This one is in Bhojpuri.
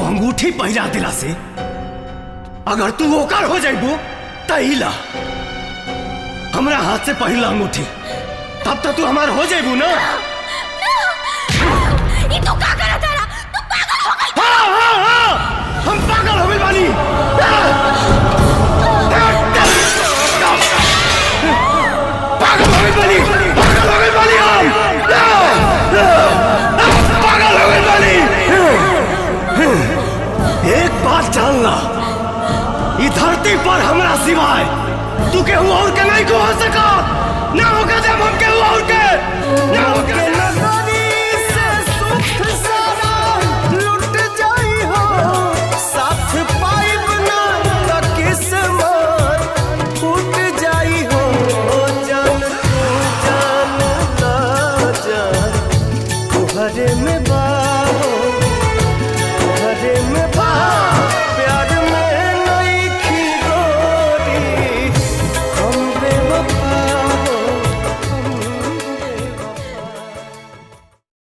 अंगूठी पहिरा दिला से अगर तू ओकर हो जाइबू तहिला हमरा हाथ से पहिला अंगूठी तब तक तू हमार हो जाइबू ना। ये तू का करत तारा? तू पागल हो गई? हाँ हाँ हाँ हम पागल हो गए बानी। पागल हो गए बानी, पागल हो गए बानी हम, पागल हो गए बानी। एक बात जानला, इस धरती पर हमरा सिवाय तू केहू और के नहीं को हो सका ना होगा जब हम केहू और के ना होगा। में